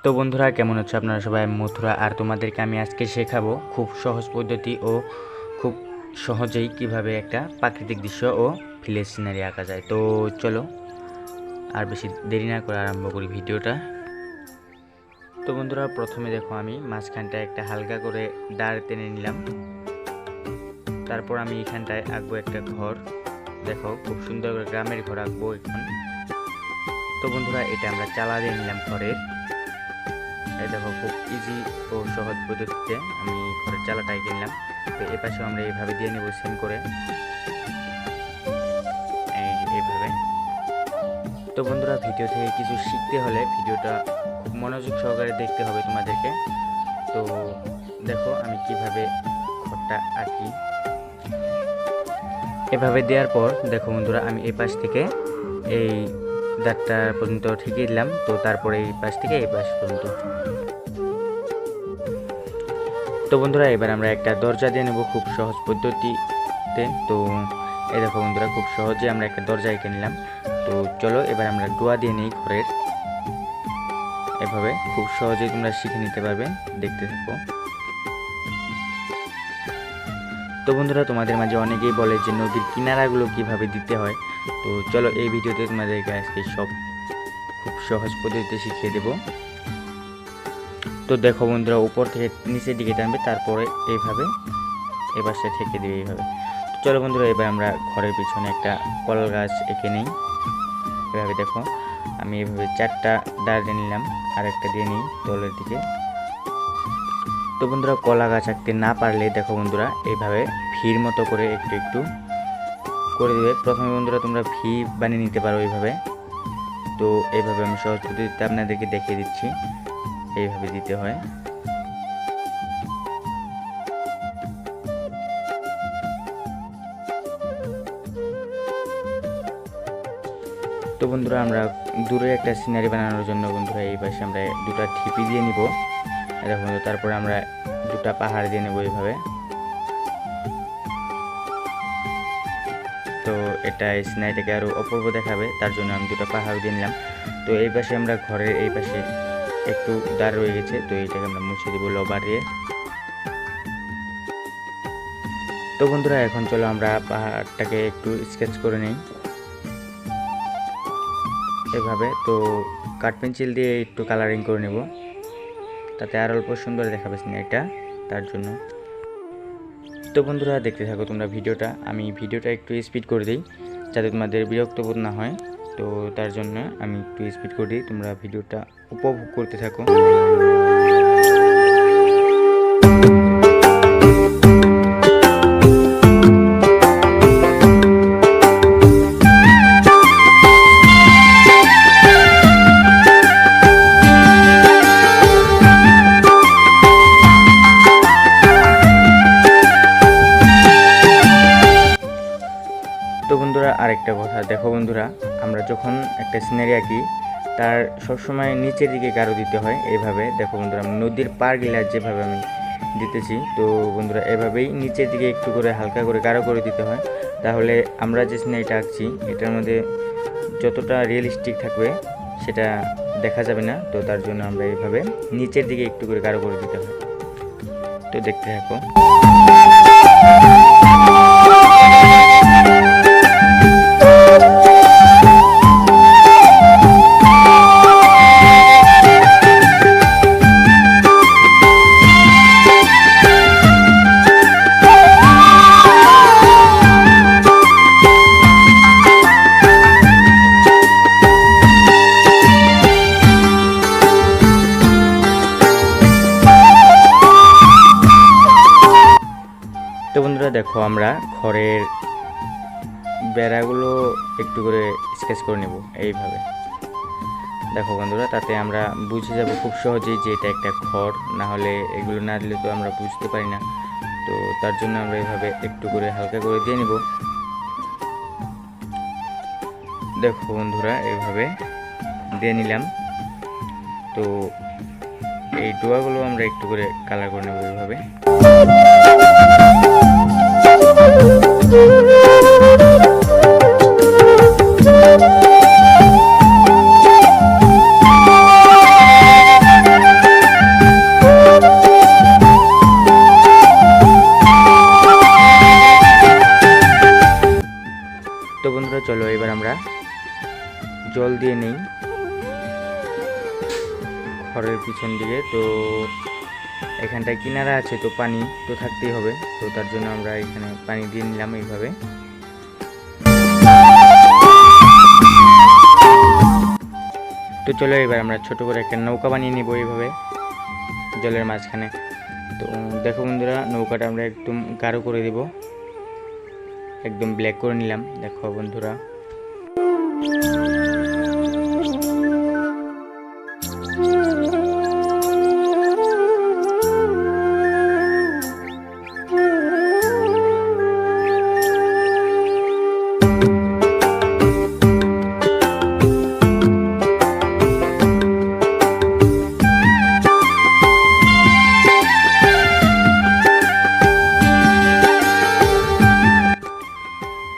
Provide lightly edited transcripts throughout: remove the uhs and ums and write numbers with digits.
তো বন্ধুরা কেমন আছো আপনারা সবাই? আমি মথুরা, আর তোমাদেরকে আমি আজকে শেখাবো খুব সহজ পদ্ধতি ও খুব সহজেই কিভাবে একটা প্রাকৃতিক দৃশ্য ও ভিলেজ সিনারি আঁকা যায়। তো চলো আর বেশি দেরি না করে আরম্ভ করি ভিডিওটা। তো বন্ধুরা প্রথমে দেখো আমি মাঝখানটায় একটা হালকা করে দাঁড় টেনে নিলাম। তারপর আমি এখানটায় আঁকবো একটা ঘর। দেখো খুব সুন্দর করে গ্রামের ঘর আঁকবো এখন। তো বন্ধুরা এটা আমরা চালা দিয়ে নিলাম ঘরের। এই দেখো খুব ইজি ও সহজ পদ্ধতিতে আমি ঘরের চালাটাই কিনলাম। তো এ পাশে আমরা এইভাবে দিয়ে নেব সেম করে, এইভাবে। তো বন্ধুরা ভিডিও থেকে কিছু শিখতে হলে ভিডিওটা খুব মনোযোগ সহকারে দেখতে হবে তোমাদেরকে। তো দেখো আমি কিভাবে ঘরটা আঁকি। এভাবে দেওয়ার পর দেখো বন্ধুরা আমি এই পাশ থেকে এই দাঁতটা পর্যন্ত ঠেকিয়ে দিলাম। তো তারপরে এই পাশ থেকে এই পাশ পর্যন্ত। তো বন্ধুরা এবার আমরা একটা দরজা দিয়ে নেব খুব সহজ পদ্ধতিতে। তো এই দেখো বন্ধুরা খুব সহজে আমরা একটা দরজা এঁকে নিলাম। তো চলো এবার আমরা ডোয়া দিয়ে নিই ঘরের। এভাবে খুব সহজেই তোমরা শিখে নিতে পারবে, দেখতে থাকো। তো বন্ধুরা তোমাদের মাঝে অনেকেই বলে যে নদীর কিনারাগুলো কিভাবে দিতে হয়। তো চলো এই ভিডিওতে তোমাদেরকে আজকে সব খুব সহজ পদ্ধতিতে শিখিয়ে দেব। তো দেখো বন্ধুরা উপর থেকে নিচের দিকে টানবে, তারপরে এইভাবে এবার সে ঠেকে দেবে এইভাবে। তো চলো বন্ধুরা এবার আমরা ঘরের পিছনে একটা কল গাছ এঁকে নিই। এভাবে দেখো আমি এভাবে 4টা দাঁড় দিয়ে নিলাম, আর একটা দিয়ে নিই তলের দিকে। তো বন্ধুরা কলা গাছ আঁকতে না পারলে দেখো বন্ধুরা এইভাবে ভির মতো করে একটু একটু করে দেবে। প্রথমে বন্ধুরা তোমরা ভি বানিয়ে নিতে পারো এইভাবে। তো এইভাবে আমি সহজ পদ্ধতিতে আপনাদেরকে দেখিয়ে দিচ্ছি, এইভাবে দিতে হয়। তো বন্ধুরা আমরা দূরে একটা সিনারি বানানোর জন্য বন্ধুরা এই পাশে আমরা 2টা ঠিপি দিয়ে নিব। দেখো তারপরে আমরা 2টা পাহাড় দিয়ে নেব এইভাবে। তো এটা এই সিনারিটাকে আরো অপূর্ব দেখাবে, তার জন্য আমি 2টা পাহাড় দিয়ে নিলাম। তো এই পাশে আমরা ঘরের এই পাশে একটু দাঁড় রয়ে গেছে, তো এইটাকে আমরা মুছে দিব লবার দিয়ে। তো বন্ধুরা এখন চলো আমরা পাহাড়টাকে একটু স্কেচ করে নিই এভাবে। তো কাঠ পেন্সিল দিয়ে একটু কালারিং করে নেব, তাতে আর অল্প সুন্দর দেখাবে সিনারিটা, তার জন্য। তো বন্ধুরা দেখতে থাকো তোমরা ভিডিওটা। আমি ভিডিওটা একটু স্পিড করে দিই যাতে তোমাদের বিরক্ত বোধ না হয়। তো তার জন্য আমি একটু স্পিড করে দিই, তোমরা ভিডিওটা উপভোগ করতে থাকো। তো বন্ধুরা আরেকটা কথা দেখো বন্ধুরা, আমরা যখন একটা সিনারি আঁকি তার সবসময় নিচের দিকে গাঢ় দিতে হয়। এইভাবে দেখো বন্ধুরা নদীর পাড় গিলা যেভাবে আমি দিতেছি, তো বন্ধুরা এভাবেই নিচের দিকে একটু করে হালকা করে গাঢ় করে দিতে হয়। তাহলে আমরা যে সিনারিটা আঁকছি এটার মধ্যে যতটা রিয়েলিস্টিক থাকবে সেটা দেখা যাবে না। তো তার জন্য আমরা এইভাবে নিচের দিকে একটু করে গাঢ় করে দিতে হয়। তো দেখতে থাকো। তো বন্ধুরা দেখো আমরা ঘরের বেড়াগুলো একটু করে স্কেচ করে নেব এইভাবে। দেখো বন্ধুরা তাতে আমরা বুঝে যাব খুব সহজেই যে এটা একটা ঘর, না হলে এগুলো না দিলে তো আমরা বুঝতে পারি না। তো তার জন্য আমরা এইভাবে একটু করে হালকা করে দিয়ে নিব। দেখো বন্ধুরা এইভাবে দিয়ে নিলাম। তো এই ডোয়াগুলো আমরা একটু করে কালার করে নেব এইভাবে। তো বন্ধুরা চলো এবার আমরা জল দিয়ে নেই ঘরের পিছন দিকে। তো এখানটায় কিনারা আছে, তো পানি তো থাকতেই হবে, তো তার জন্য আমরা এখানে পানি দিয়ে নিলাম এইভাবে। তো চলো এবার আমরা ছোট করে একটা নৌকা বানিয়ে নিব এইভাবে জলের মাঝখানে। তো দেখো বন্ধুরা, নৌকাটা আমরা একদম গাঢ় করে দেব, একদম ব্ল্যাক করে নিলাম। দেখো বন্ধুরা,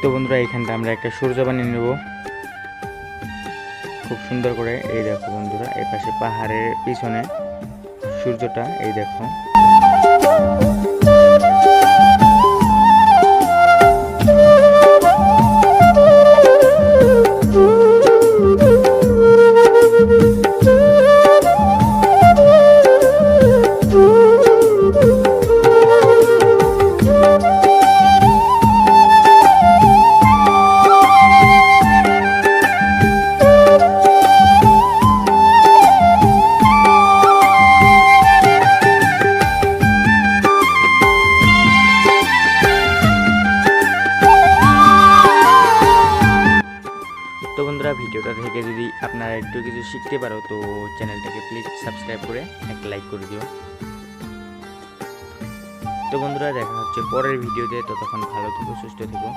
তো বন্ধুরা এখানটা আমরা একটা সূর্য বানিয়ে নেব খুব সুন্দর করে। এই দেখো বন্ধুরা, এই পাশে পাহাড়ের পিছনে সূর্যটা, এই দেখো। তো বন্ধুরা, ভিডিওটা থেকে যদি আপনারা একটু কিছু শিখতে পারো তো চ্যানেলটাকে প্লিজ সাবস্ক্রাইব করে একটা লাইক করে দিও। তো বন্ধুরা দেখা হচ্ছে পরের ভিডিওতে, ততক্ষণ ভালো থেকো, সুস্থ থেকো।